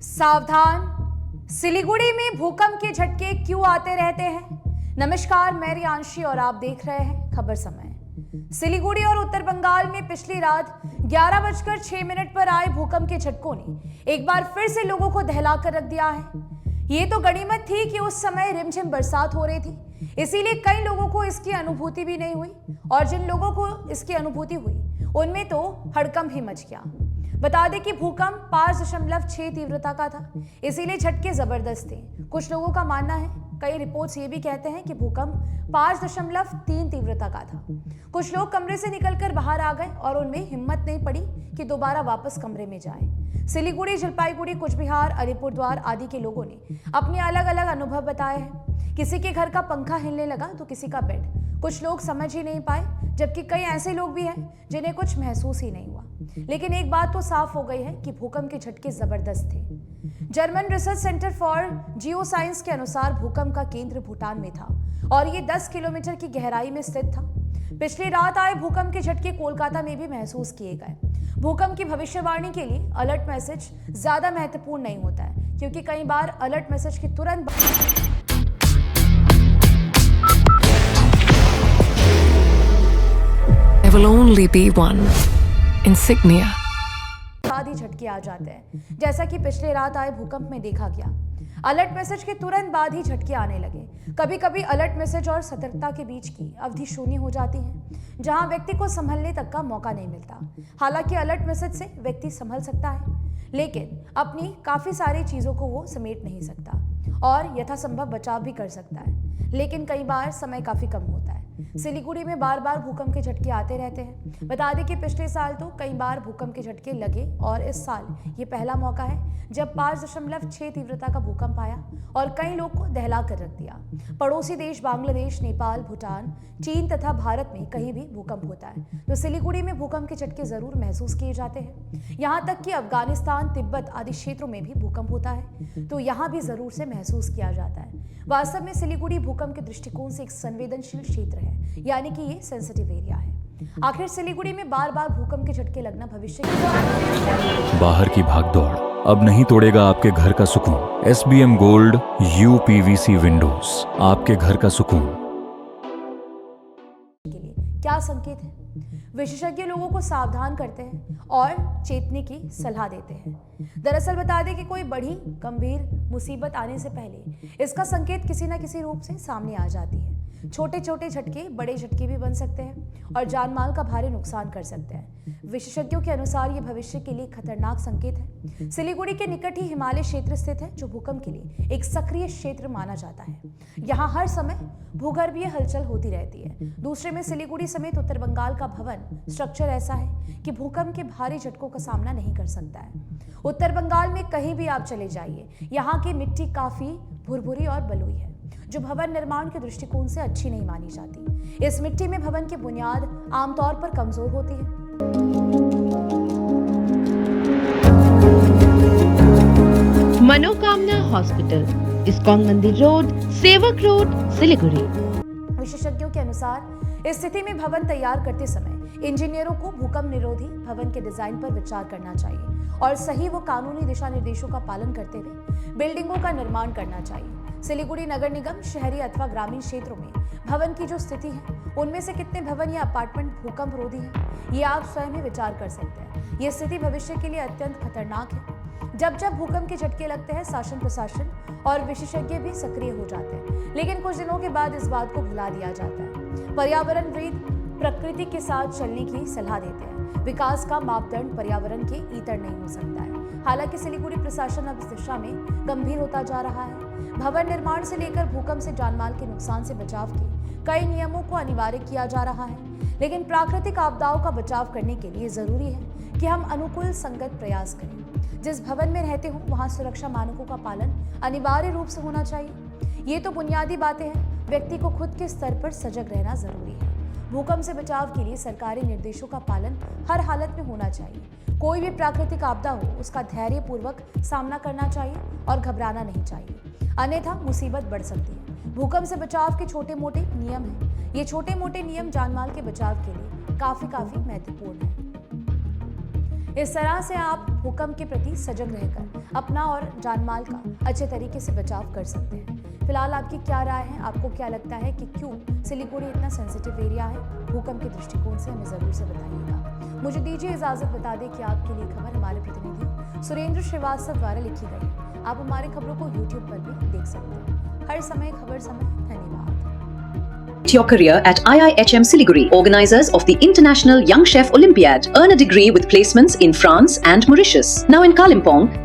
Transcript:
सावधान, सिलीगुड़ी में भूकंप के झटके क्यों आते रहते हैं। नमस्कार, मैं रियांशी और आप देख रहे हैं खबर समय। सिलीगुड़ी और उत्तर बंगाल में पिछली रात 11:06 पर आए भूकंप के झटकों ने एक बार फिर से लोगों को दहला कर रख दिया है। ये तो गनीमत थी कि उस समय रिमझिम बरसात हो रही थी, इसीलिए कई लोगों को इसकी अनुभूति भी नहीं हुई, और जिन लोगों को इसकी अनुभूति हुई उनमें तो हड़कंप ही मच गया। बता दें कि भूकंप 5.6 तीव्रता का था, इसीलिए झटके जबरदस्त थे। कुछ लोगों का मानना है, कई रिपोर्ट्स ये भी कहते हैं कि भूकंप 5.3 तीव्रता का था। कुछ लोग कमरे से निकलकर बाहर आ गए और उनमें हिम्मत नहीं पड़ी कि दोबारा वापस कमरे में जाए। सिलीगुड़ी, जलपाईगुड़ी, कुचबिहार, अलीपुरद्वार आदि के लोगों ने अपने अलग अलग अनुभव बताए हैं। किसी के घर का पंखा हिलने लगा तो किसी का बेड। कुछ लोग समझ ही नहीं पाए, जबकि कई ऐसे लोग भी हैं जिन्हें कुछ महसूस ही नहीं हुआ। लेकिन एक बात तो साफ हो गई है कि भूकंप के झटके जबरदस्त थे। German research centre for geo science के अनुसार भूकंप का केंद्र भूटान में था और ये 10 किलोमीटर की गहराई में स्थित था। पिछली रात आए भूकंप के झटके कोलकाता में भी महसूस किए गए। भूकंप की भविष्यवाणी के लिए अलर्ट मैसेज ज्यादा महत्वपूर्ण नहीं होता है, क्योंकि कई बार अलर्ट मैसेज के तुरंत There will only be one insignia. आधी झटके आ जाते हैं, जैसा कि पिछले रात आए भूकंप में देखा गया। अलर्ट मैसेज के तुरंत बाद ही झटके आने लगे। कभी कभी अलर्ट मैसेज और सतर्कता के बीच की अवधि शून्य हो जाती है, जहां व्यक्ति को संभलने तक का मौका नहीं मिलता। हालांकि अलर्ट मैसेज से व्यक्ति संभल सकता है, लेकिन अपनी काफी सारी चीजों को वो समेट नहीं सकता और यथासंभव बचाव भी कर सकता है, लेकिन कई बार समय काफी कम होता है। सिलीगुड़ी में बार बार भूकंप के झटके आते रहते हैं। बता दें कि पिछले साल तो कई बार भूकंप के झटके लगे और इस साल ये पहला मौका है जब 5.6 तीव्रता का भूकंप आया और कई लोग को दहला कर रख दिया। पड़ोसी देश बांग्लादेश, नेपाल, भूटान, चीन तथा भारत में कहीं भी भूकंप होता है तो सिलीगुड़ी में भूकंप के झटके जरूर महसूस किए जाते हैं। यहाँ तक कि अफगानिस्तान, तिब्बत आदि क्षेत्रों में भी भूकंप होता है तो यहाँ भी जरूर से महसूस किया जाता है। वास्तव में सिलीगुड़ी भूकंप के दृष्टिकोण से एक संवेदनशील क्षेत्र है, यानी कि ये सेंसिटिव एरिया है। आखिर सिलीगुड़ी में बार बार भूकंप के झटके लगना भविष्य की बाहर की भागदौड़ अब नहीं तोड़ेगा आपके घर का सुकून। SBM गोल्ड UPVC विंडोज, आपके घर का सुकून। के लिए क्या संकेत है? विशेषज्ञ लोगों को सावधान करते हैं और चेतने की सलाह देते हैं। दरअसल बता दें कि कोई बड़ी गंभीर मुसीबत आने से पहले इसका संकेत किसी न किसी रूप से सामने आ जाती है। छोटे छोटे झटके बड़े झटके भी बन सकते हैं और जानमाल का भारी नुकसान कर सकते हैं। विशेषज्ञों के अनुसार ये भविष्य के लिए खतरनाक संकेत है। सिलीगुड़ी के निकट ही हिमालय क्षेत्र स्थित है, जो भूकंप के लिए एक सक्रिय क्षेत्र माना जाता है। यहाँ हर समय भूगर्भीय हलचल होती रहती है। दूसरे में सिलीगुड़ी समेत उत्तर बंगाल का भवन स्ट्रक्चर ऐसा है कि भूकंप के भारी झटकों का सामना नहीं कर सकता है। उत्तर बंगाल में कहीं भी आप चले जाइए, यहाँ की मिट्टी काफी भुरभुरी और बलुई है, जो भवन निर्माण के दृष्टिकोण से अच्छी नहीं मानी जाती। इस मिट्टी में भवन की बुनियाद आमतौर पर कमजोर होती है। मनोकामना हॉस्पिटल, इस्कॉन मंदिर रोड, सेवक रोड, सिलीगुड़ी। विशेषज्ञों के अनुसार इस स्थिति में भवन तैयार करते समय इंजीनियरों को भूकंप निरोधी भवन के डिजाइन पर विचार करना चाहिए और सही व कानूनी दिशा निर्देशों का पालन करते हुए बिल्डिंगों का निर्माण करना चाहिए। सिलीगुड़ी नगर निगम शहरी अथवा ग्रामीण क्षेत्रों में भवन की जो स्थिति है, उनमें से कितने भवन या अपार्टमेंट भूकंप रोधी हैं, ये आप स्वयं ही विचार कर सकते हैं। ये स्थिति भविष्य के लिए अत्यंत खतरनाक है। जब जब भूकंप के झटके लगते हैं, शासन प्रशासन और विशेषज्ञ भी सक्रिय हो जाते हैं, लेकिन कुछ दिनों के बाद इस बात को भुला दिया जाता है। पर्यावरणविद प्रकृति के साथ चलने की सलाह देते हैं। विकास का मापदंड पर्यावरण के इतर नहीं हो सकता है। हालांकि सिलीगुड़ी प्रशासन अब इस दिशा में गंभीर होता जा रहा है। भवन निर्माण से लेकर भूकंप से जानमाल के नुकसान से बचाव के कई नियमों को अनिवार्य किया जा रहा है, लेकिन प्राकृतिक आपदाओं का बचाव करने के लिए जरूरी है कि हम अनुकूल संगत प्रयास करें। जिस भवन में रहते हो वहां सुरक्षा मानकों का पालन अनिवार्य रूप से होना चाहिए। ये तो बुनियादी बातें हैं। व्यक्ति को खुद के स्तर पर सजग रहना जरूरी है। भूकंप से बचाव के लिए सरकारी निर्देशों का पालन हर हालत में होना चाहिए। कोई भी प्राकृतिक आपदा हो, उसका धैर्यपूर्वक सामना करना चाहिए और घबराना नहीं चाहिए, अन्यथा मुसीबत बढ़ सकती है। भूकंप से बचाव के छोटे मोटे नियम हैं। ये छोटे मोटे नियम जानमाल के बचाव के लिए काफी महत्वपूर्ण है। इस तरह से आप भूकंप के प्रति सजग रहकर अपना और जानमाल का अच्छे तरीके से बचाव कर सकते हैं। फिलहाल आपकी क्या राय है? आपको क्या लगता है कि क्यों सिलीगुड़ी इतना सेंसिटिव एरिया है? भूकंप के दृष्टिकोण से हमें जरूर से बताइएगा। मुझे दीजिए इजाजत, बता दें कि आपके लिए खबर हमारे प्रतिनिधि सुरेंद्र श्रीवास्तव द्वारा लिखी गई है। आप हमारी खबरों को YouTube पर भी देख सकते हैं। हर समय खबर समय। धन्यवाद। Your career at IIHM Siliguri, organizers of the International Young Chef Olympiad. Earn a degree with placements in France and Mauritius. Now in Kalimpong,